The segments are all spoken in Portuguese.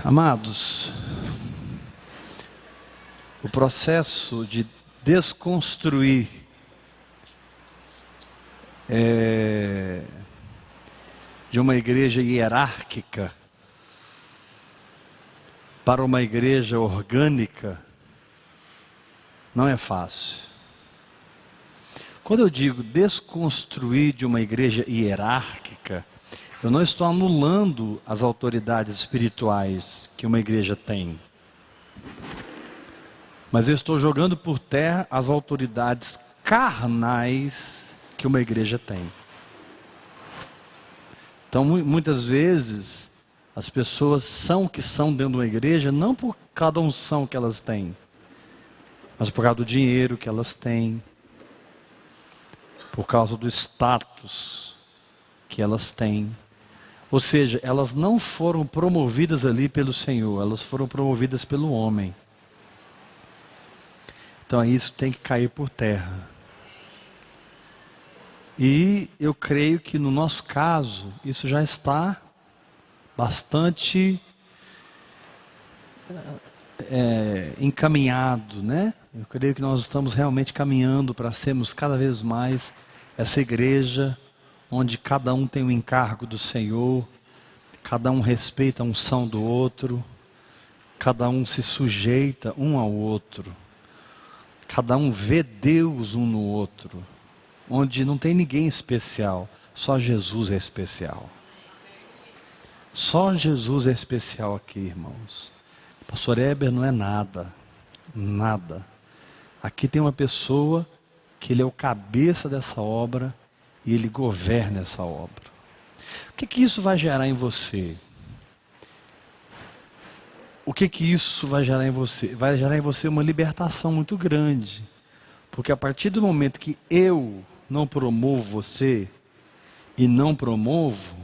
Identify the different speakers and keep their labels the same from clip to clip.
Speaker 1: Amados, o processo de desconstruir de uma igreja hierárquica para uma igreja orgânica não é fácil. Quando eu digo desconstruir de uma igreja hierárquica, eu não estou anulando as autoridades espirituais que uma igreja tem. Mas eu estou jogando por terra as autoridades carnais que uma igreja tem. Então, muitas vezes, as pessoas são o que são dentro de uma igreja, não por cada unção que elas têm, mas por causa do dinheiro que elas têm, por causa do status que elas têm. Ou seja, elas não foram promovidas ali pelo Senhor, elas foram promovidas pelo homem. Então isso tem que cair por terra. E eu creio que no nosso caso, isso já está bastante encaminhado, né? Eu creio que nós estamos realmente caminhando para sermos cada vez mais essa igreja onde cada um tem um encargo do Senhor, cada um respeita a unção do outro, cada um se sujeita um ao outro, cada um vê Deus um no outro, onde não tem ninguém especial, só Jesus é especial. Só Jesus é especial aqui, irmãos. Pastor Heber não é nada, nada. Aqui tem uma pessoa que ele é o cabeça dessa obra e ele governa essa obra. O que isso vai gerar em você? O que isso vai gerar em você? Vai gerar em você uma libertação muito grande. Porque a partir do momento que eu não promovo você e não promovo,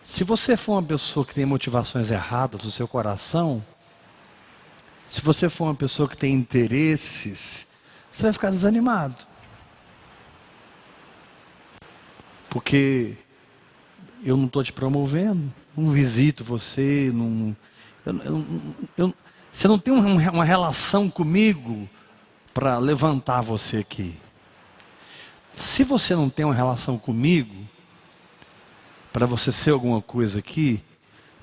Speaker 1: se você for uma pessoa que tem motivações erradas no seu coração, se você for uma pessoa que tem interesses, você vai ficar desanimado. Porque eu não estou te promovendo, não visito você, você não tem uma relação comigo para levantar você aqui. Se você não tem uma relação comigo, para você ser alguma coisa aqui,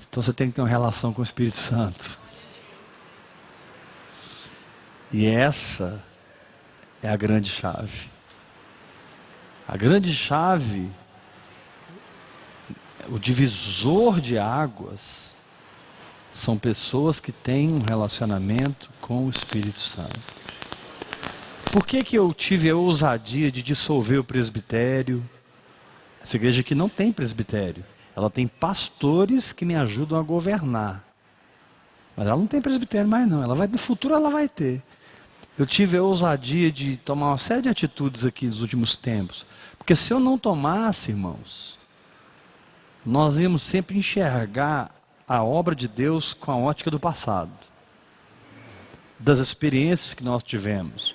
Speaker 1: então você tem que ter uma relação com o Espírito Santo. E essa é a grande chave. A grande chave, o divisor de águas, são pessoas que têm um relacionamento com o Espírito Santo. Por que eu tive a ousadia de dissolver o presbitério? Essa igreja aqui não tem presbitério. Ela tem pastores que me ajudam a governar. Mas ela não tem presbitério mais não. No futuro ela vai ter. Eu tive a ousadia de tomar uma série de atitudes aqui nos últimos tempos. Porque se eu não tomasse, irmãos, nós íamos sempre enxergar a obra de Deus com a ótica do passado, das experiências que nós tivemos.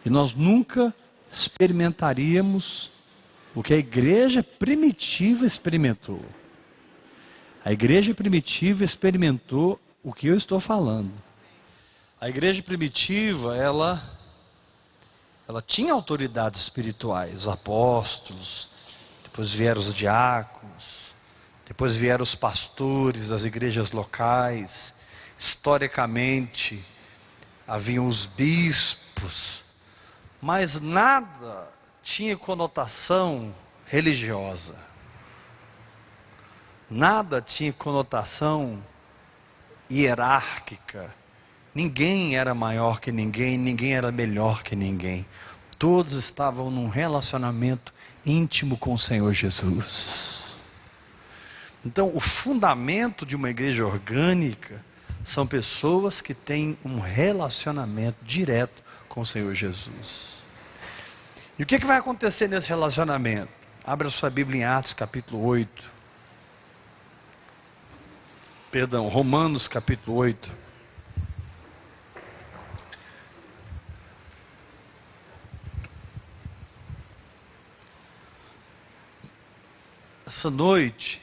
Speaker 1: E nós nunca experimentaríamos o que a igreja primitiva experimentou. A igreja primitiva experimentou o que eu estou falando. A igreja primitiva, ela tinha autoridades espirituais, os apóstolos, depois vieram os diáconos, depois vieram os pastores das igrejas locais. Historicamente, haviam os bispos, mas nada tinha conotação religiosa. Nada tinha conotação hierárquica. Ninguém era maior que ninguém, ninguém era melhor que ninguém. Todos estavam num relacionamento íntimo com o Senhor Jesus. Então, o fundamento de uma igreja orgânica são pessoas que têm um relacionamento direto com o Senhor Jesus. E o que vai acontecer nesse relacionamento? Abra sua Bíblia em Atos capítulo 8. Romanos capítulo 8. Essa noite,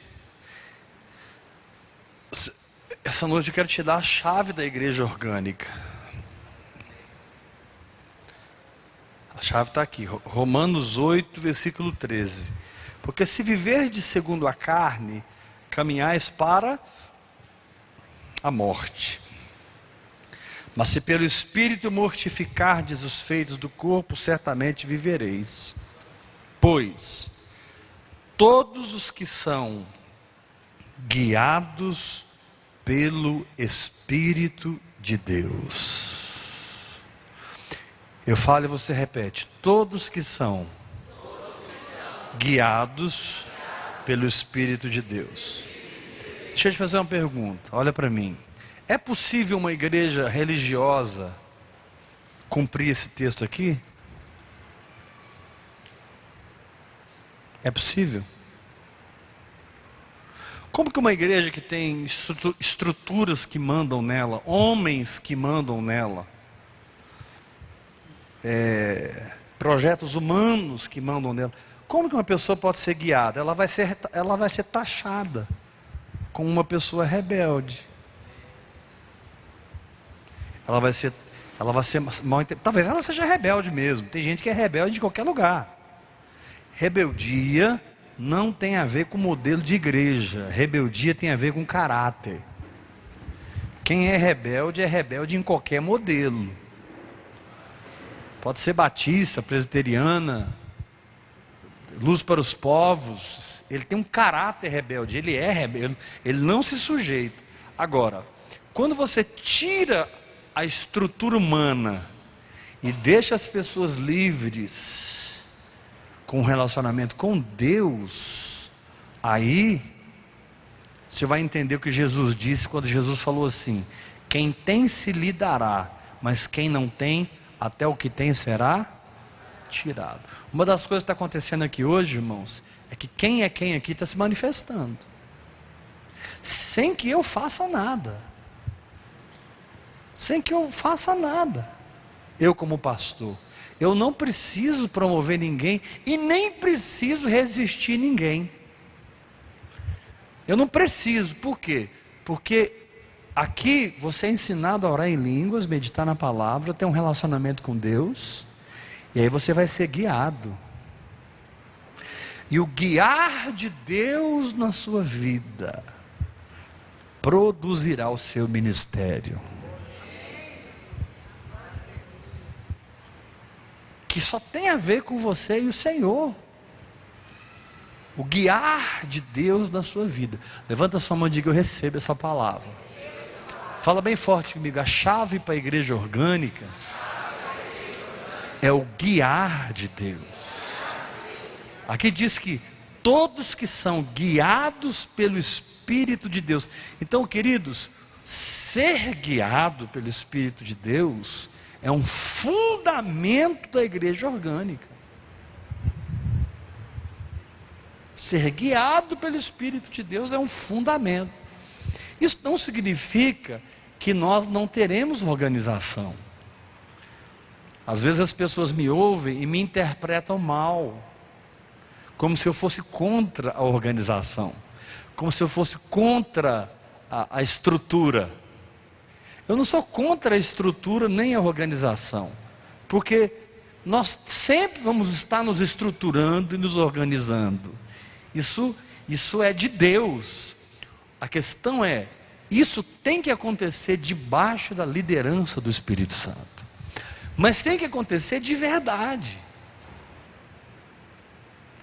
Speaker 1: Essa noite eu quero te dar a chave da igreja orgânica. A chave está aqui, Romanos 8, versículo 13. Porque se viverdes segundo a carne, caminhais para a morte. Mas se pelo Espírito mortificardes os feitos do corpo, certamente vivereis. Pois todos os que são guiados pelo Espírito de Deus. Eu falo e você repete. Todos que são guiados pelo Espírito de Deus. Deixa eu te fazer uma pergunta, olha para mim. É possível uma igreja religiosa cumprir esse texto aqui? É possível? Como que uma igreja que tem estruturas que mandam nela, homens que mandam nela, projetos humanos que mandam nela, como que uma pessoa pode ser guiada? Ela vai ser taxada como uma pessoa rebelde. Ela vai ser mal, talvez ela seja rebelde mesmo. Tem gente que é rebelde de qualquer lugar. Rebeldia não tem a ver com modelo de igreja. Rebeldia tem a ver com caráter. Quem é rebelde em qualquer modelo. Pode ser batista, presbiteriana, luz para os povos. Ele tem um caráter rebelde. Ele é rebelde. Ele não se sujeita. Agora, quando você tira a estrutura humana e deixa as pessoas livres com um relacionamento com Deus, aí você vai entender o que Jesus disse quando Jesus falou assim: quem tem se lhe dará, mas quem não tem, até o que tem será tirado. Uma das coisas que está acontecendo aqui hoje, irmãos, é que quem é quem aqui está se manifestando, sem que eu faça nada. Sem que eu faça nada. Eu como pastor, eu não preciso promover ninguém e nem preciso resistir ninguém. Eu não preciso, por quê? Porque aqui você é ensinado a orar em línguas, meditar na palavra, ter um relacionamento com Deus, e aí você vai ser guiado. E o guiar de Deus na sua vida produzirá o seu ministério. Que só tem a ver com você e o Senhor. O guiar de Deus na sua vida. Levanta sua mão e diga: eu recebo essa palavra. Fala bem forte comigo. A chave para a igreja orgânica é o guiar de Deus. Aqui diz que todos que são guiados pelo Espírito de Deus. Então, queridos, ser guiado pelo Espírito de Deus é um fundamento da igreja orgânica. Ser guiado pelo Espírito de Deus é um fundamento. Isso não significa que nós não teremos organização. Às vezes as pessoas me ouvem e me interpretam mal, como se eu fosse contra a organização, como se eu fosse contra a estrutura. Eu não sou contra a estrutura nem a organização, porque nós sempre vamos estar nos estruturando e nos organizando. Isso é de Deus. A questão é, isso tem que acontecer debaixo da liderança do Espírito Santo, mas tem que acontecer de verdade.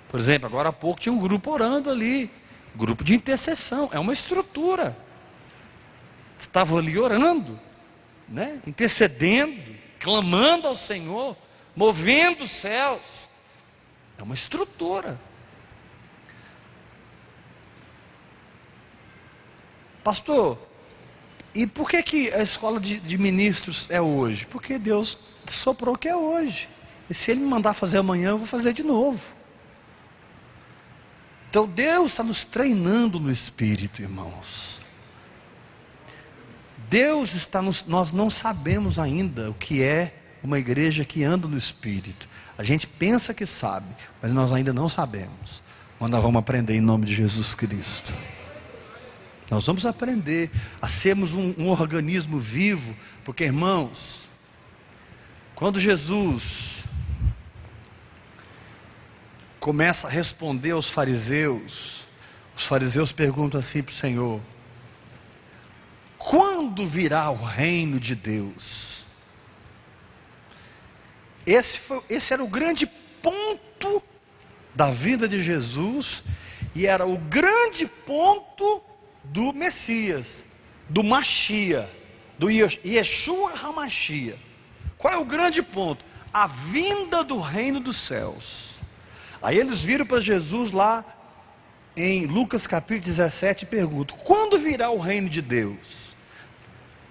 Speaker 1: Por exemplo, agora há pouco tinha um grupo orando ali, grupo de intercessão, é uma estrutura. Estavam ali orando, né? Intercedendo, clamando ao Senhor, movendo os céus. É uma estrutura. Pastor, e por que a escola de ministros é hoje? Porque Deus soprou que é hoje. E se Ele me mandar fazer amanhã, eu vou fazer de novo. Então Deus está nos treinando no Espírito, irmãos. Deus está nós não sabemos ainda o que é uma igreja que anda no Espírito. A gente pensa que sabe, mas nós ainda não sabemos. Mas nós vamos aprender em nome de Jesus Cristo. Nós vamos aprender a sermos um organismo vivo, porque, irmãos, quando Jesus começa a responder aos fariseus, os fariseus perguntam assim para o Senhor: quando virá o reino de Deus? Esse era o grande ponto da vida de Jesus, e era o grande ponto do Messias, do Machia, do Yeshua HaMashia. Qual é o grande ponto? A vinda do reino dos céus. Aí eles viram para Jesus lá em Lucas capítulo 17 e perguntam: quando virá o reino de Deus?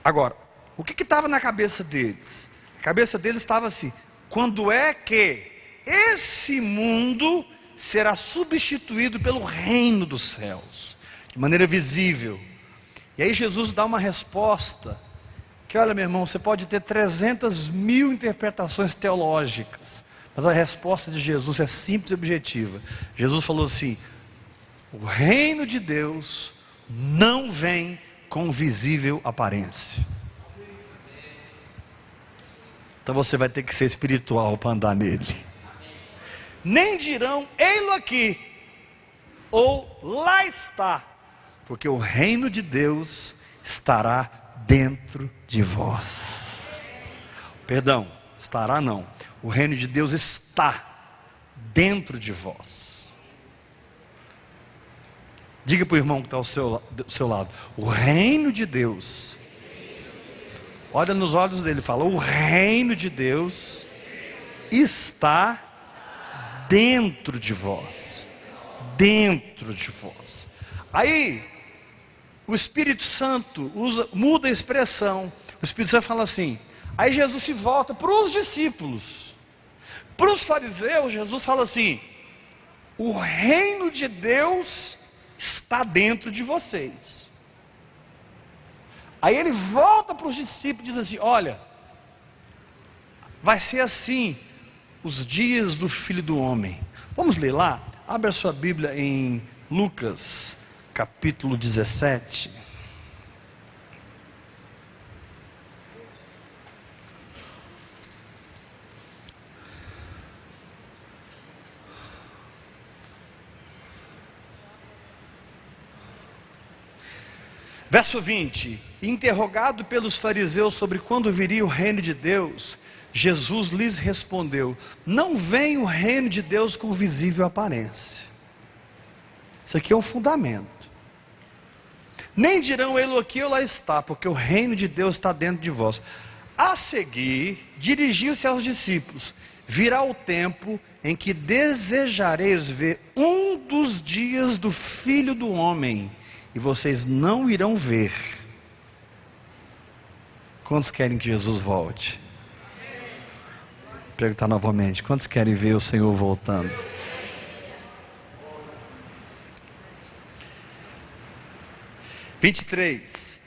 Speaker 1: Agora, o que estava na cabeça deles? A cabeça deles estava assim: quando é que esse mundo será substituído pelo reino dos céus, de maneira visível? E aí Jesus dá uma resposta, que olha, meu irmão, você pode ter 300.000 interpretações teológicas, mas a resposta de Jesus é simples e objetiva. Jesus falou assim: o reino de Deus não vem com visível aparência. Então você vai ter que ser espiritual para andar nele. Nem dirão, ei-lo aqui, ou lá está, porque o reino de Deus estará dentro de vós. Perdão, estará não, o reino de Deus está dentro de vós. Diga para o irmão que está do seu lado: o reino de Deus, olha nos olhos dele e fala: o reino de Deus está dentro de vós. Dentro de vós. Aí o Espírito Santo muda a expressão. O Espírito Santo fala assim. Aí Jesus se volta para os discípulos. Para os fariseus, Jesus fala assim: o reino de Deus está dentro de vocês. Aí ele volta para os discípulos e diz assim: olha, vai ser assim os dias do Filho do Homem. Vamos ler lá? Abra a sua Bíblia em Lucas capítulo 17. Verso 20: interrogado pelos fariseus sobre quando viria o reino de Deus, Jesus lhes respondeu: não vem o reino de Deus com visível aparência. Isso aqui é um fundamento. Nem dirão ele aqui ou lá está, porque o reino de Deus está dentro de vós. A seguir, dirigiu-se aos discípulos: virá o tempo em que desejareis ver um dos dias do Filho do Homem, e vocês não irão ver. Quantos querem que Jesus volte? Vou perguntar novamente: quantos querem ver o Senhor voltando? Versículo 23: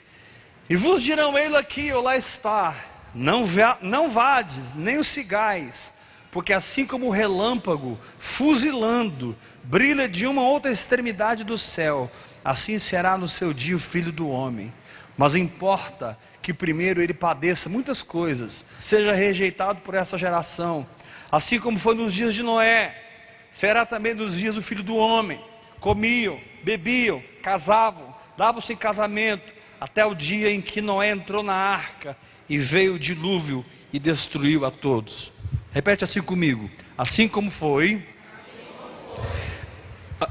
Speaker 1: e vos dirão ele aqui ou lá está, não vades, nem os sigais, porque assim como o relâmpago fuzilando brilha de uma outra extremidade do céu, assim será no seu dia o Filho do Homem. Mas importa que primeiro ele padeça muitas coisas, seja rejeitado por essa geração. Assim como foi nos dias de Noé, será também nos dias do Filho do Homem. Comiam, bebiam, casavam, davam-se em casamento, até o dia em que Noé entrou na arca, e veio o dilúvio e destruiu a todos. Repete assim comigo: assim como foi.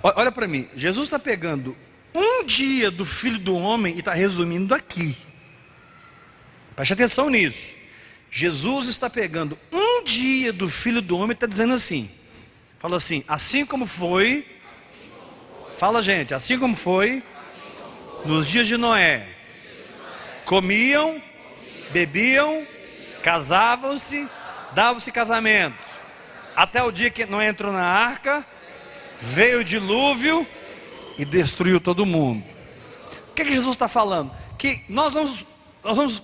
Speaker 1: Olha para mim, Jesus está pegando um dia do Filho do Homem e está resumindo aqui. Preste atenção nisso. Jesus está pegando um dia do Filho do Homem e está dizendo assim. Fala assim: assim como foi. Fala, gente, assim como foi nos dias de Noé. Comiam, bebiam, casavam-se, davam-se casamento, até o dia que Noé entrou na arca, veio o dilúvio e destruiu todo mundo. O que Jesus está falando? Que nós vamos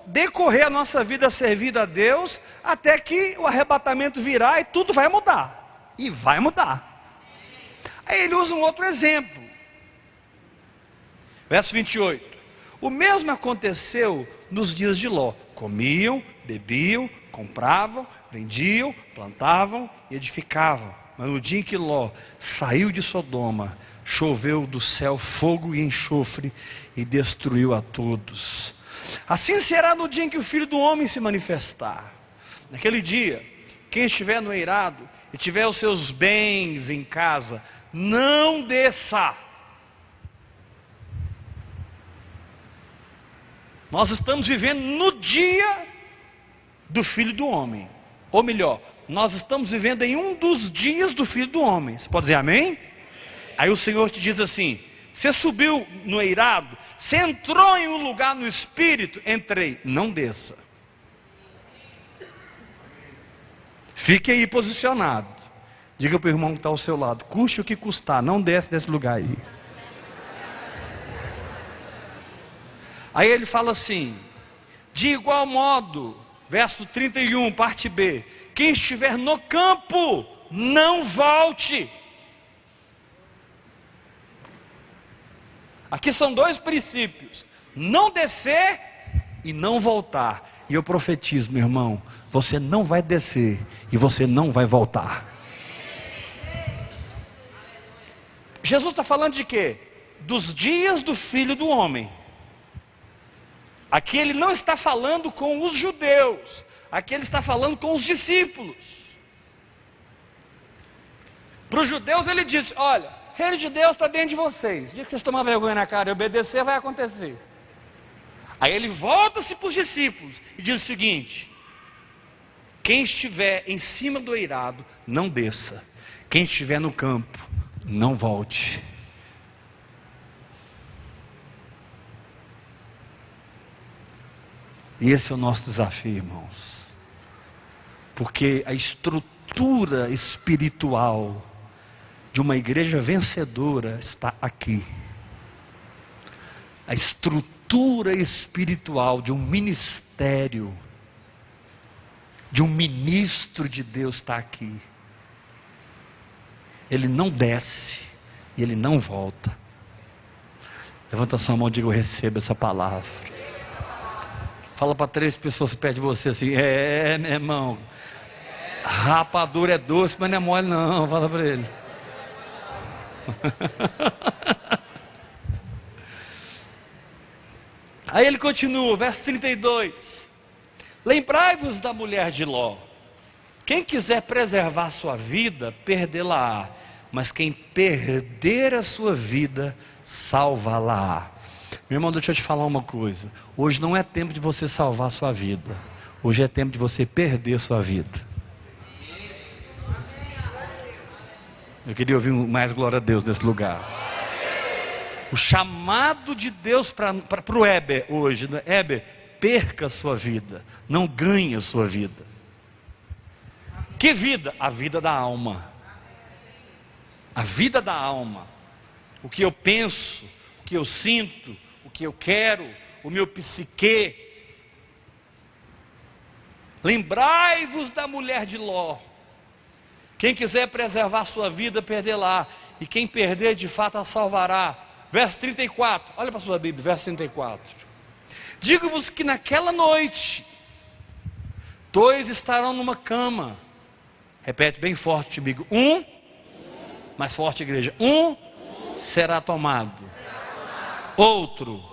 Speaker 1: decorrer a nossa vida servindo a Deus, até que o arrebatamento virá e tudo vai mudar. E vai mudar. Aí ele usa um outro exemplo. Verso 28. O mesmo aconteceu nos dias de Ló. Comiam, bebiam, compravam, vendiam, plantavam e edificavam. Mas no dia em que Ló saiu de Sodoma, choveu do céu fogo e enxofre e destruiu a todos. Assim será no dia em que o Filho do Homem se manifestar. Naquele dia, quem estiver no eirado e tiver os seus bens em casa, não desça. Nós estamos vivendo no dia do Filho do Homem. Ou melhor, nós estamos vivendo em um dos dias do Filho do Homem. Você pode dizer amém? Aí o Senhor te diz assim: você subiu no eirado, você entrou em um lugar no Espírito, entrei, não desça. Fique aí posicionado. Diga para o irmão que está ao seu lado: custe o que custar, não desce desse lugar aí. Aí ele fala assim: de igual modo, verso 31, parte B, quem estiver no campo, não volte. Aqui são dois princípios: não descer e não voltar. E eu profetizo, meu irmão, você não vai descer e você não vai voltar. Jesus está falando de quê? Dos dias do Filho do Homem. Aqui ele não está falando com os judeus, aqui ele está falando com os discípulos. Para os judeus ele disse: olha, o reino de Deus está dentro de vocês. O dia que vocês tomar vergonha na cara e obedecer, vai acontecer. Aí ele volta-se para os discípulos e diz o seguinte: quem estiver em cima do eirado, não desça. Quem estiver no campo, não volte. E esse é o nosso desafio, irmãos. Porque a estrutura espiritual de uma igreja vencedora está aqui. A estrutura espiritual de um ministério, de um ministro de Deus está aqui. Ele não desce e ele não volta. Levanta a sua mão e diga: eu recebo essa palavra. Fala para 3 pessoas perto de você assim: meu irmão, rapadura é doce, mas não é mole não. Fala para ele. Aí ele continua, verso 32. Lembrai-vos da mulher de Ló. Quem quiser preservar sua vida, perdê-la-á. Mas quem perder a sua vida, salvá-la-á. Meu irmão, deixa eu te falar uma coisa. Hoje não é tempo de você salvar a sua vida. Hoje é tempo de você perder a sua vida. Eu queria ouvir mais glória a Deus nesse lugar. O chamado de Deus para o Heber hoje: Heber, perca a sua vida, não ganhe a sua vida. Que vida? A vida da alma. A vida da alma. O que eu penso, o que eu sinto, o que eu quero, o meu psique. Lembrai-vos da mulher de Ló. Quem quiser preservar sua vida, perdê-la, e quem perder, de fato a salvará. Verso 34, olha para a sua Bíblia, verso 34. Digo-vos que naquela noite 2 estarão numa cama. Repete bem forte comigo: mais forte, igreja. Será tomado, outro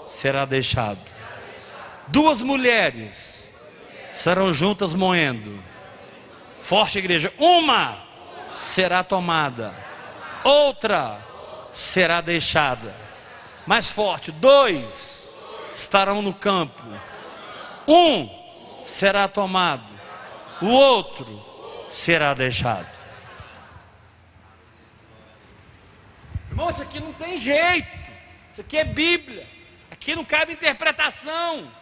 Speaker 1: será deixado. 2 mulheres serão juntas moendo. Forte, igreja. Uma será tomada, outra será deixada. Mais forte. 2 estarão no campo. Um será tomado, o outro será deixado. Irmão, isso aqui não tem jeito. Isso aqui é Bíblia. Aqui não cabe interpretação.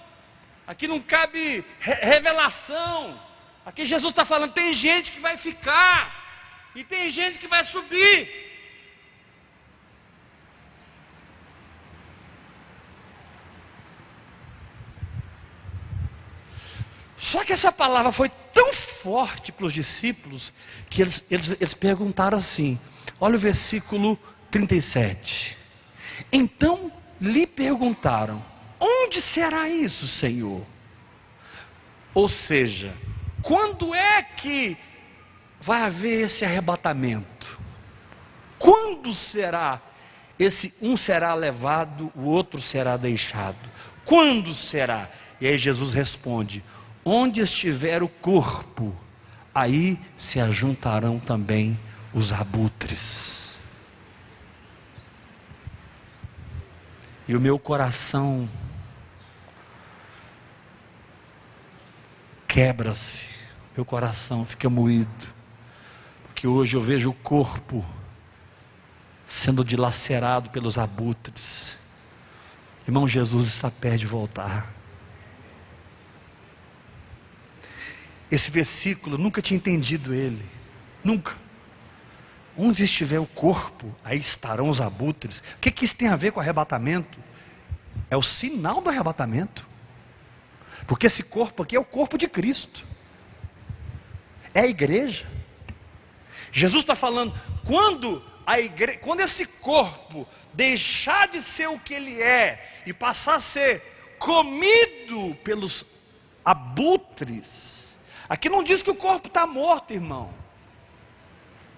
Speaker 1: Aqui não cabe revelação. Aqui Jesus está falando: tem gente que vai ficar e tem gente que vai subir. Só que essa palavra foi tão forte para os discípulos que eles perguntaram assim. Olha o versículo 37. Então lhe perguntaram: onde será isso, Senhor? Ou seja, quando é que vai haver esse arrebatamento? Quando será? Um será levado, o outro será deixado. Quando será? E aí Jesus responde: onde estiver o corpo, aí se ajuntarão também os abutres. E o meu coração quebra-se, meu coração fica moído, porque hoje eu vejo o corpo sendo dilacerado pelos abutres. Irmão, Jesus está perto de voltar. Esse versículo, eu nunca tinha entendido ele, nunca. Onde estiver o corpo, aí estarão os abutres. O que isso tem a ver com arrebatamento? É o sinal do arrebatamento, porque esse corpo aqui é o corpo de Cristo, é a igreja. Jesus está falando, quando esse corpo deixar de ser o que ele é e passar a ser comido pelos abutres, aqui não diz que o corpo está morto, irmão,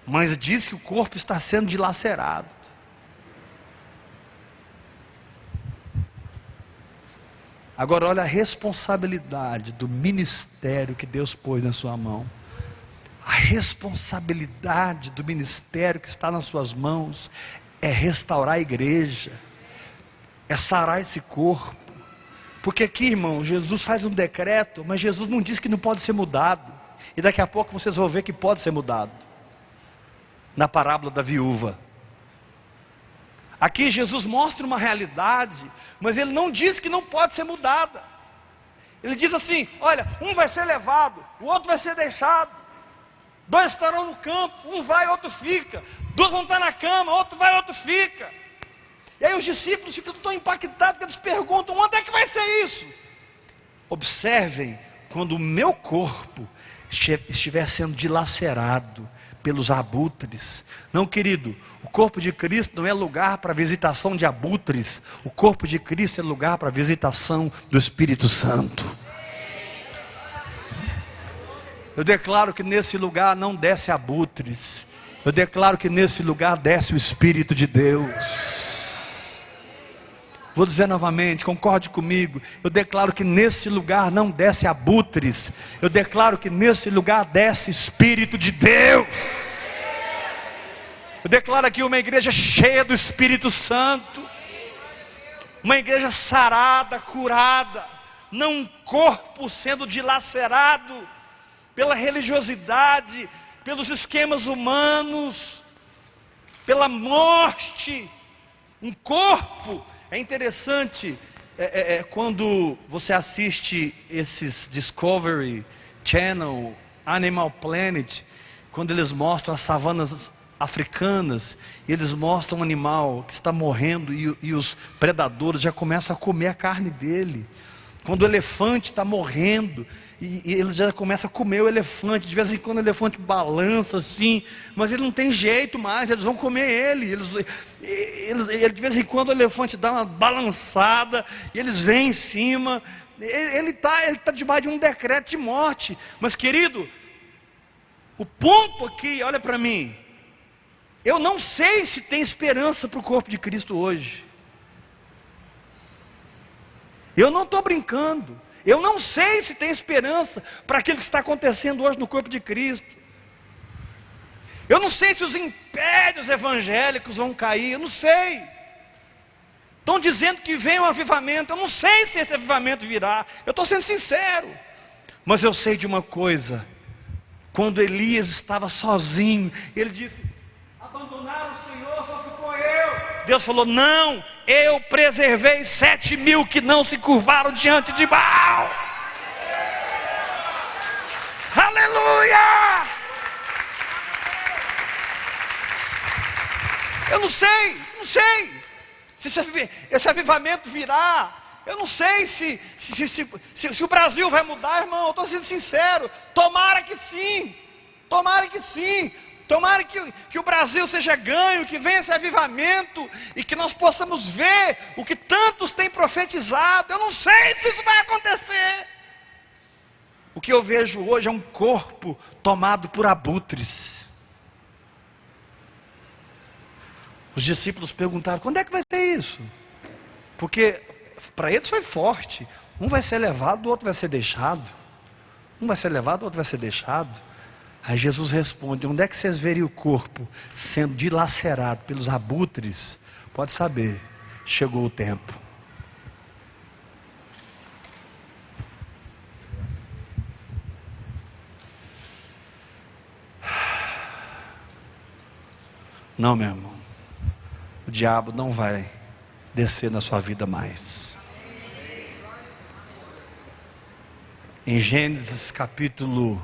Speaker 1: mas diz que o corpo está sendo dilacerado. Agora olha a responsabilidade do ministério que Deus pôs na sua mão. A responsabilidade do ministério que está nas suas mãos é restaurar a igreja, é sarar esse corpo. Porque aqui, irmão, Jesus faz um decreto, mas Jesus não diz que não pode ser mudado. E daqui a pouco vocês vão ver que pode ser mudado. Na parábola da viúva. Aqui Jesus mostra uma realidade, mas ele não diz que não pode ser mudada. Ele diz assim: olha, um vai ser levado, o outro vai ser deixado. Dois estarão no campo, um vai, outro fica. Dois vão estar na cama, outro vai, outro fica. E aí os discípulos ficam tão impactados que eles perguntam: onde é que vai ser isso? Observem, quando o meu corpo estiver sendo dilacerado pelos abutres. Não, querido, o corpo de Cristo não é lugar para visitação de abutres. O corpo de Cristo é lugar para visitação do Espírito Santo. Eu declaro que nesse lugar não desce abutres. Eu declaro que nesse lugar desce o Espírito de Deus. Vou dizer novamente, concorde comigo. Eu declaro que nesse lugar não desce abutres. Eu declaro que nesse lugar desce Espírito de Deus. Eu declaro aqui uma igreja cheia do Espírito Santo. Uma igreja sarada, curada. Não um corpo sendo dilacerado pela religiosidade, pelos esquemas humanos, pela morte. Um corpo. É interessante quando você assiste esses Discovery Channel, Animal Planet, quando eles mostram as savanas africanas, e eles mostram um animal que está morrendo e os predadores já começam a comer a carne dele. Quando o elefante está morrendo, e eles já começam a comer o elefante. De vez em quando o elefante balança assim, mas ele não tem jeito mais, eles vão comer ele. De vez em quando o elefante dá uma balançada, e eles vêm em cima. Ele está debaixo de um decreto de morte. Mas, querido, o ponto aqui, olha para mim, eu não sei se tem esperança para o corpo de Cristo hoje. Eu não estou brincando. Eu não sei se tem esperança para aquilo que está acontecendo hoje no corpo de Cristo. Eu não sei se os impérios evangélicos vão cair. Eu não sei. Estão dizendo que vem um avivamento. Eu não sei se esse avivamento virá. Eu estou sendo sincero. Mas eu sei de uma coisa. Quando Elias estava sozinho, ele disse: abandonaram o Senhor, só ficou eu. Deus falou: não, eu preservei 7.000 que não se curvaram diante de Baal. Aleluia! Eu não sei se esse avivamento virá. Eu não sei se o Brasil vai mudar, irmão. Eu estou sendo sincero, tomara que sim,
Speaker 2: Tomara que o Brasil seja ganho, que venha esse avivamento e que nós possamos ver o que tantos têm profetizado. Eu não sei se isso vai acontecer. O que eu vejo hoje é um corpo tomado por abutres. Os discípulos perguntaram: quando é que vai ser isso? Porque para eles foi forte. Um vai ser levado, o outro vai ser deixado. Um vai ser levado, o outro vai ser deixado. Aí Jesus responde: onde é que vocês verem o corpo sendo dilacerado pelos abutres? Pode saber, chegou o tempo. Não, meu irmão, o diabo não vai descer na sua vida mais. Em Gênesis capítulo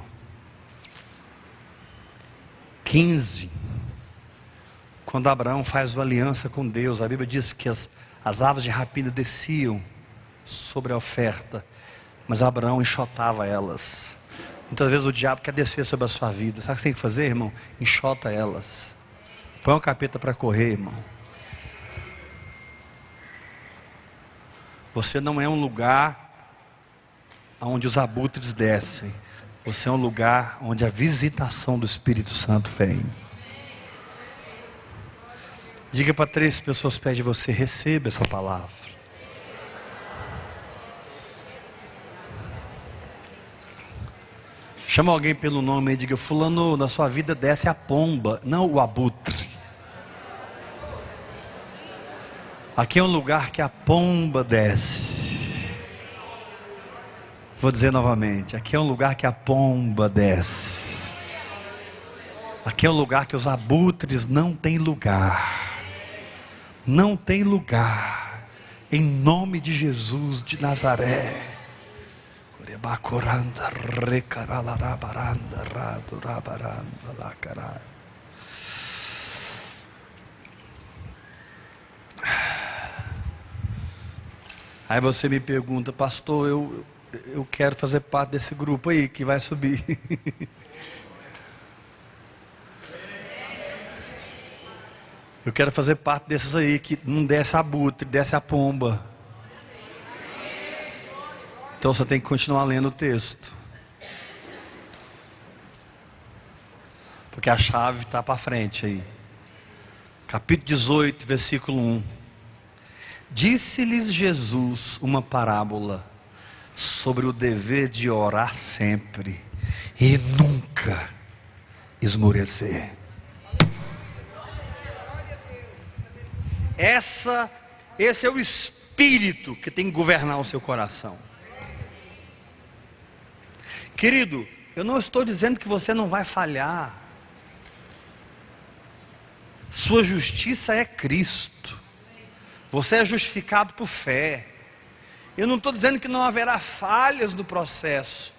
Speaker 2: 15, quando Abraão faz uma aliança com Deus, a Bíblia diz que as aves de rapina desciam sobre a oferta, mas Abraão enxotava elas. Muitas vezes o diabo quer descer sobre a sua vida. Sabe o que você tem que fazer, irmão? Enxota elas. Põe um capeta para correr, irmão. Você não é um lugar onde os abutres descem. Você é um lugar onde a visitação do Espírito Santo vem. Diga para 3 pessoas perto de você: receba essa palavra. Chama alguém pelo nome e diga: fulano, na sua vida desce a pomba, não o abutre. Aqui é um lugar que a pomba desce. Vou dizer novamente: aqui é um lugar que a pomba desce. Aqui é um lugar que os abutres não têm lugar. Não tem lugar. Em nome de Jesus de Nazaré. Aí você me pergunta: pastor, eu quero fazer parte desse grupo aí que vai subir. Eu quero fazer parte desses aí que não desce abutre, desce a pomba. Então você tem que continuar lendo o texto, porque a chave está para frente aí. Capítulo 18, versículo 1. Disse-lhes Jesus uma parábola sobre o dever de orar sempre e nunca esmorecer. Esse é o espírito que tem que governar o seu coração. Querido, eu não estou dizendo que você não vai falhar. Sua justiça é Cristo. Você é justificado por fé. Eu não estou dizendo que não haverá falhas no processo,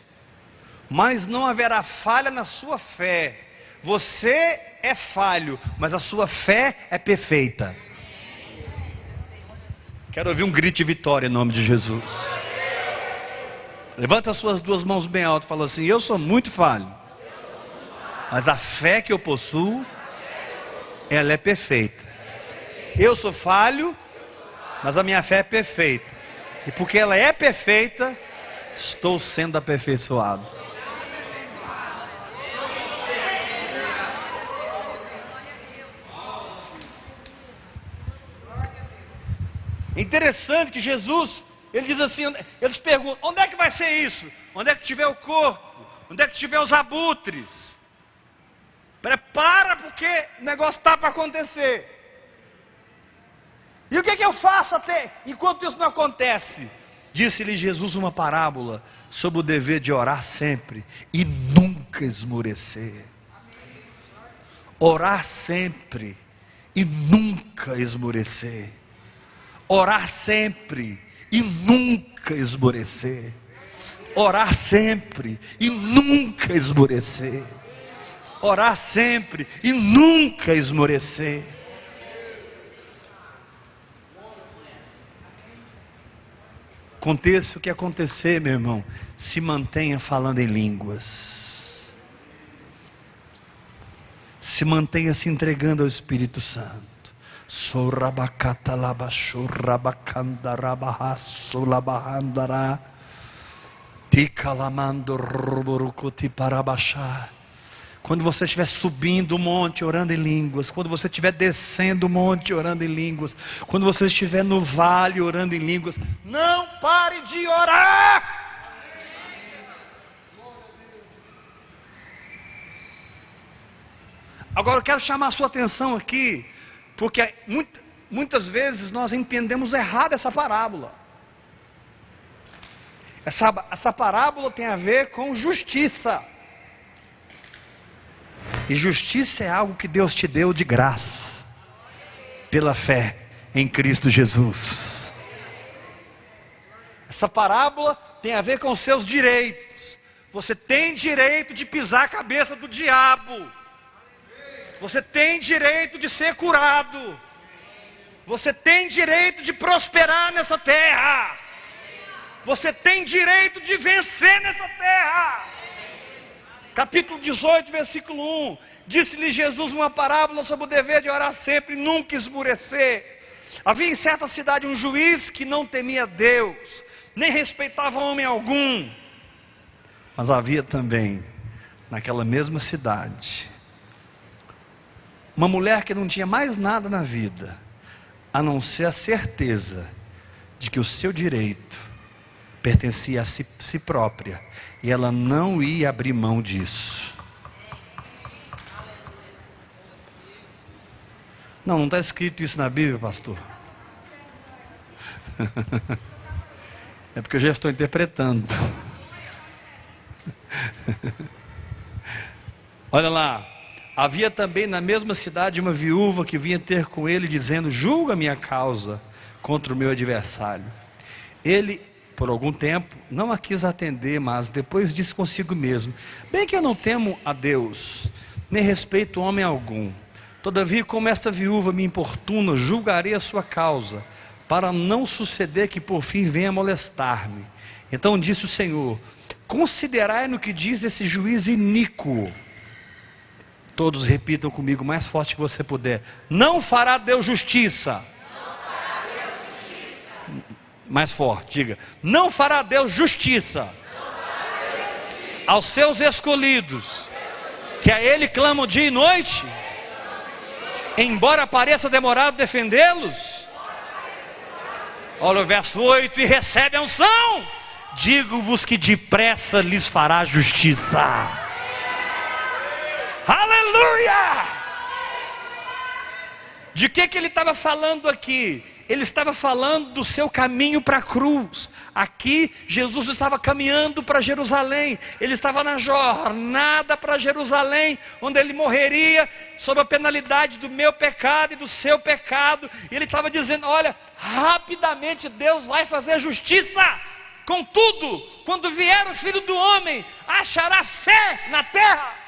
Speaker 2: mas não haverá falha na sua fé. Você é falho, mas a sua fé é perfeita. Quero ouvir um grito de vitória em nome de Jesus. Levanta as suas 2 mãos bem alto e fala assim: eu sou muito falho, mas a fé que eu possuo, ela é perfeita. Eu sou falho, mas a minha fé é perfeita. E porque ela é perfeita, estou sendo aperfeiçoado. Interessante que Jesus, ele diz assim, eles perguntam: onde é que vai ser isso? Onde é que tiver o corpo? Onde é que tiver os abutres? Prepara, porque o negócio está para acontecer. E o que eu faço até enquanto isso não acontece? Disse-lhe Jesus uma parábola sobre o dever de orar sempre e nunca esmorecer. Orar sempre e nunca esmorecer. Orar sempre e nunca esmorecer. Orar sempre e nunca esmorecer. Orar sempre e nunca esmorecer. Aconteça o que acontecer, meu irmão, se mantenha falando em línguas. se mantenha se entregando ao Espírito Santo. Quando você estiver subindo o monte orando em línguas, quando você estiver descendo o monte orando em línguas, quando você estiver no vale orando em línguas, não pare de orar. Agora eu quero chamar a sua atenção aqui, porque muitas vezes nós entendemos errado essa parábola. Essa parábola tem a ver com justiça. E justiça é algo que Deus te deu de graça, pela fé em Cristo Jesus. Essa parábola tem a ver com os seus direitos. Você tem direito de pisar a cabeça do diabo. Você tem direito de ser curado. Você tem direito de prosperar nessa terra. Você tem direito de vencer nessa terra. Capítulo 18, versículo 1. Disse-lhe Jesus uma parábola sobre o dever de orar sempre e nunca esmorecer. Havia em certa cidade um juiz que não temia Deus, nem respeitava homem algum. Mas havia também, naquela mesma cidade, uma mulher que não tinha mais nada na vida, a não ser a certeza de que o seu direito pertencia a si própria, e ela não ia abrir mão disso. Não está escrito isso na Bíblia, pastor. É porque eu já estou interpretando. Olha lá. Havia também na mesma cidade uma viúva que vinha ter com ele, dizendo: julga minha causa contra o meu adversário. Ele, por algum tempo, não a quis atender, mas depois disse consigo mesmo: bem que eu não temo a Deus, nem respeito homem algum. Todavia, como esta viúva me importuna, julgarei a sua causa, para não suceder que por fim venha molestar-me. Então disse o Senhor: considerai no que diz esse juiz iníquo. Todos repitam comigo, mais forte que você puder: não fará Deus justiça. Não fará Deus justiça. Mais forte, diga: não fará Deus justiça, aos seus escolhidos, que a Ele clamam dia e noite, embora pareça demorado defendê-los. Olha o verso 8: e recebe a unção, digo-vos que depressa lhes fará justiça. Aleluia! De que ele estava falando aqui? Ele estava falando do seu caminho para a cruz. Aqui Jesus estava caminhando para Jerusalém. Ele estava na jornada para Jerusalém, onde ele morreria sob a penalidade do meu pecado e do seu pecado. E ele estava dizendo: olha, rapidamente Deus vai fazer justiça. Contudo, quando vier o Filho do Homem, achará fé na terra?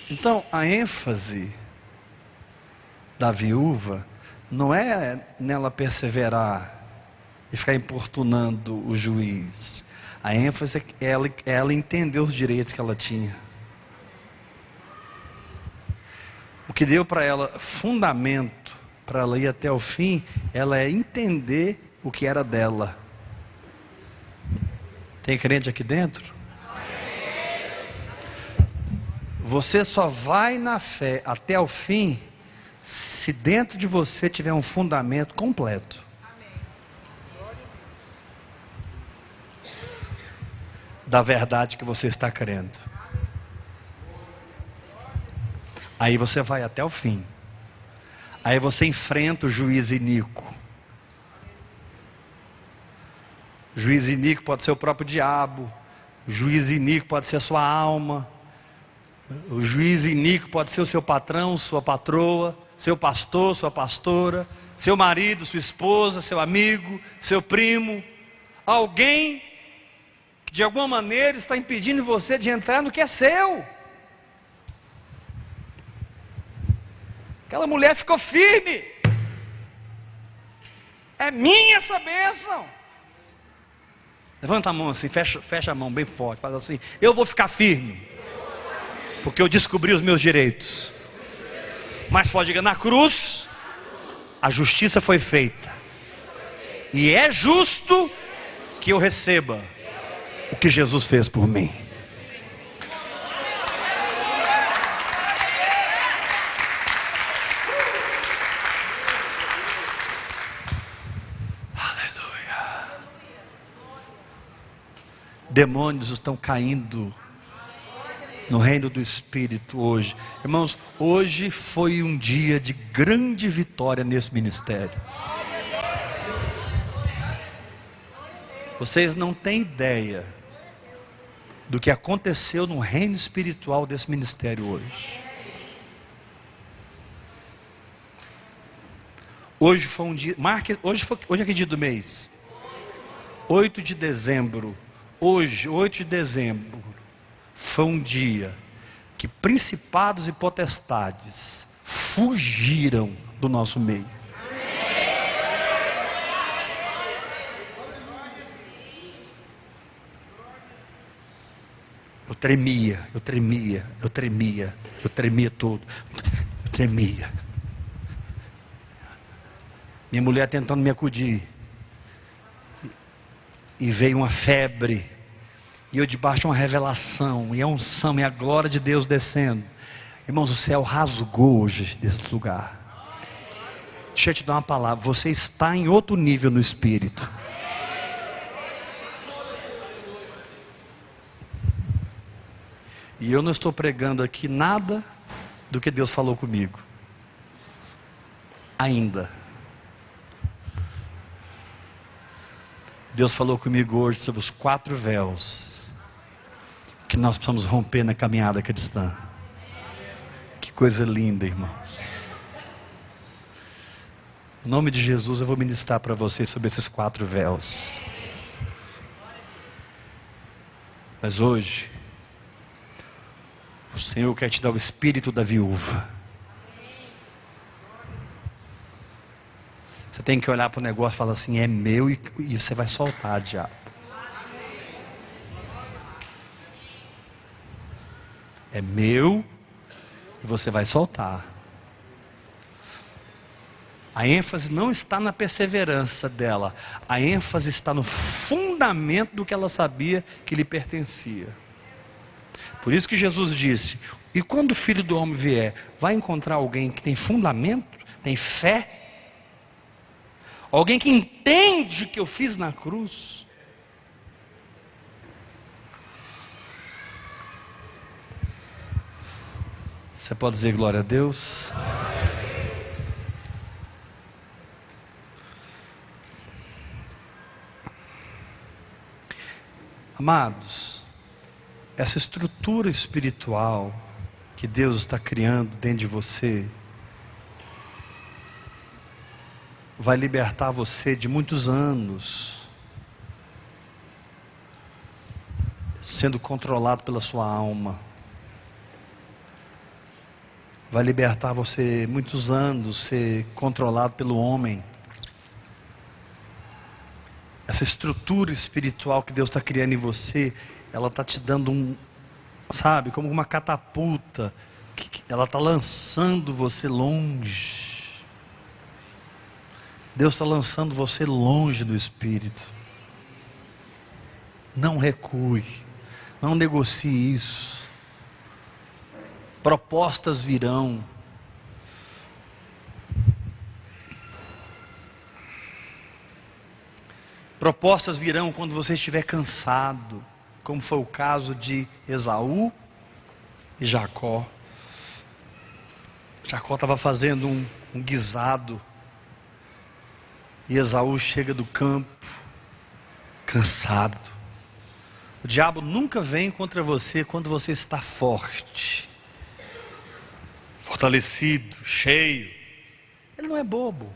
Speaker 2: Então, a ênfase da viúva não é nela perseverar e ficar importunando o juiz. A ênfase é ela entender os direitos que ela tinha. O que deu para ela fundamento para ela ir até o fim, ela é entender o que era dela. Tem crente aqui dentro? Você só vai na fé até o fim se dentro de você tiver um fundamento completo. Da verdade que você está crendo. Aí você vai até o fim. Aí você enfrenta o juiz iníquo. O juiz iníquo pode ser o próprio diabo. O juiz iníquo pode ser a sua alma. O juiz iníquo pode ser o seu patrão, sua patroa, seu pastor, sua pastora, seu marido, sua esposa, seu amigo, seu primo. Alguém que de alguma maneira está impedindo você de entrar no que é seu. Aquela mulher ficou firme. É minha essa bênção. Levanta a mão assim, fecha a mão bem forte, faz assim: eu vou ficar firme, porque eu descobri os meus direitos. Mais forte, diga: na cruz a justiça foi feita, e é justo que eu receba o que Jesus fez por mim. Aleluia. Demônios estão caindo no reino do Espírito hoje. Irmãos, hoje foi um dia de grande vitória nesse ministério. Vocês não têm ideia do que aconteceu no reino espiritual desse ministério hoje. Hoje foi um dia, hoje é que dia do mês? 8 de dezembro. Hoje, 8 de dezembro, foi um dia que principados e potestades fugiram do nosso meio. Eu tremia todo, eu tremia. Minha mulher tentando me acudir, e veio uma febre, e eu debaixo de uma revelação, e a unção, e a glória de Deus descendo. Irmãos, o céu rasgou hoje desse lugar. Deixa eu te dar uma palavra: você está em outro nível no Espírito. E eu não estou pregando aqui nada do que Deus falou comigo ainda. Deus falou comigo hoje sobre os 4 véus que nós precisamos romper na caminhada cristã. Que coisa linda, irmãos. Em nome de Jesus eu vou ministrar para vocês sobre esses 4 véus. Mas hoje o Senhor quer te dar o espírito da viúva. Você tem que olhar para o negócio e falar assim: é meu, e você vai soltar, diabo. É meu, e você vai soltar. A ênfase não está na perseverança dela, a ênfase está no fundamento do que ela sabia que lhe pertencia. Por isso que Jesus disse: e quando o Filho do Homem vier, vai encontrar alguém que tem fundamento, tem fé? Alguém que entende o que eu fiz na cruz? Você pode dizer glória a Deus? Amados, essa estrutura espiritual que Deus está criando dentro de você vai libertar você de muitos anos sendo controlado pela sua alma. Vai libertar você muitos anos ser controlado pelo homem. Essa estrutura espiritual que Deus está criando em você, ela está te dando sabe, como uma catapulta, ela está lançando você longe. Deus está lançando você longe do Espírito. Não recue, não negocie isso. Propostas virão. Propostas virão quando você estiver cansado, como foi o caso de Esaú e Jacó. Jacó estava fazendo um guisado, e Esaú chega do campo, cansado. O diabo nunca vem contra você quando você está forte, fortalecido, cheio. Ele não é bobo,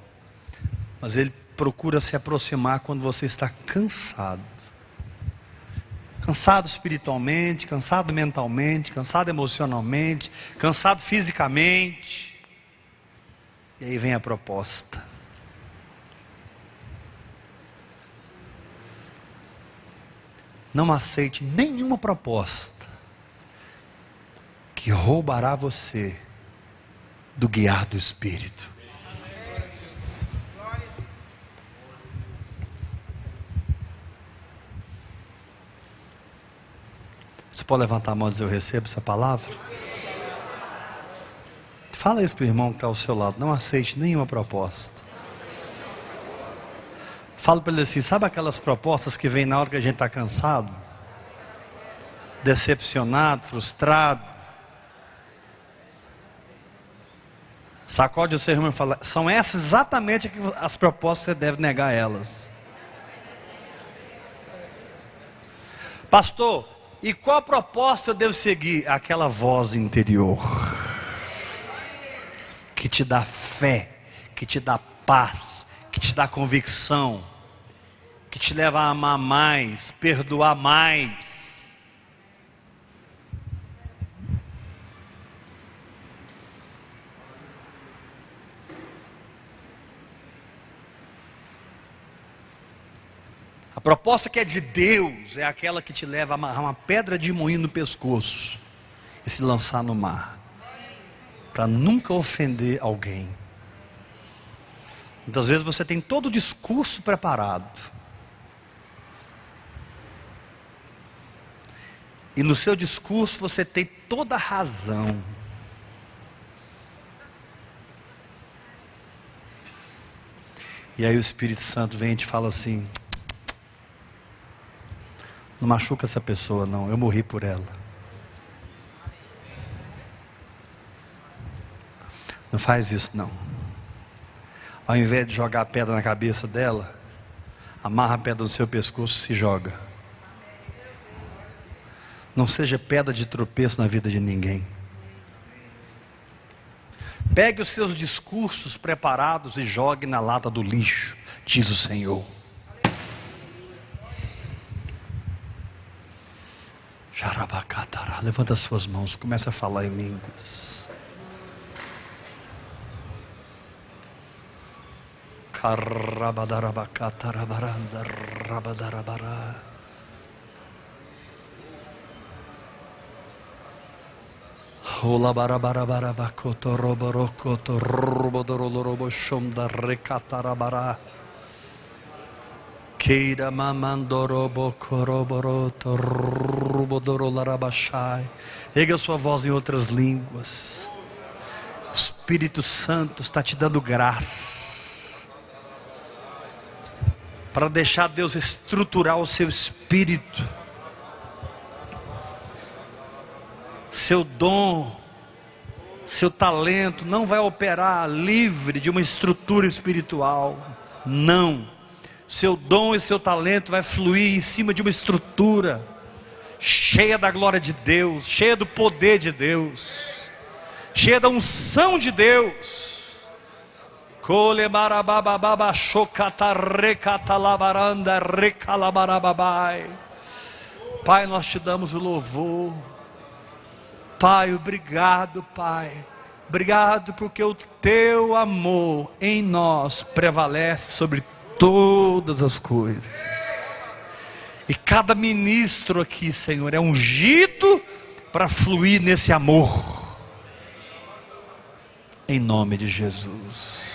Speaker 2: mas ele procura se aproximar quando você está cansado. Cansado espiritualmente, cansado mentalmente, cansado emocionalmente, cansado fisicamente. E aí vem a proposta. Não aceite nenhuma proposta que roubará você do guiar do Espírito. Você pode levantar a mão e dizer: eu recebo essa palavra? Fala isso para o irmão que está ao seu lado. Não aceite nenhuma proposta. Fala para ele assim: sabe aquelas propostas que vêm na hora que a gente está cansado, decepcionado, frustrado? Sacode o seu irmão e fala: são essas exatamente as propostas que você deve negar elas. Pastor, e qual proposta eu devo seguir? Aquela voz interior que te dá fé, que te dá paz, que te dá convicção, que te leva a amar mais, perdoar mais. A proposta que é de Deus é aquela que te leva a amarrar uma pedra de moinho no pescoço e se lançar no mar, para nunca ofender alguém. Muitas vezes você tem todo o discurso preparado, e no seu discurso você tem toda a razão, e aí o Espírito Santo vem e te fala assim: não machuca essa pessoa não, eu morri por ela. Não faz isso não. Ao invés de jogar a pedra na cabeça dela, amarra a pedra no seu pescoço e se joga. Não seja pedra de tropeço na vida de ninguém. Pegue os seus discursos preparados e jogue na lata do lixo, diz o Senhor. Levanta as suas mãos, começa a falar em línguas. Ola barabarabacoto roborocoto robodorolobo shonda recatarabara. Keira mamandorobo coroboroto rubodorolarabashai. Erga sua voz em outras línguas. Espírito Santo está te dando graça para deixar Deus estruturar o seu espírito. Seu dom, seu talento não vai operar livre de uma estrutura espiritual. Não. Seu dom e seu talento vai fluir em cima de uma estrutura cheia da glória de Deus, cheia do poder de Deus, cheia da unção de Deus. Pai, nós te damos o louvor. Pai, obrigado, Pai. Obrigado porque o teu amor em nós prevalece sobre todas as coisas. E cada ministro aqui, Senhor, é ungido para fluir nesse amor. Em nome de Jesus.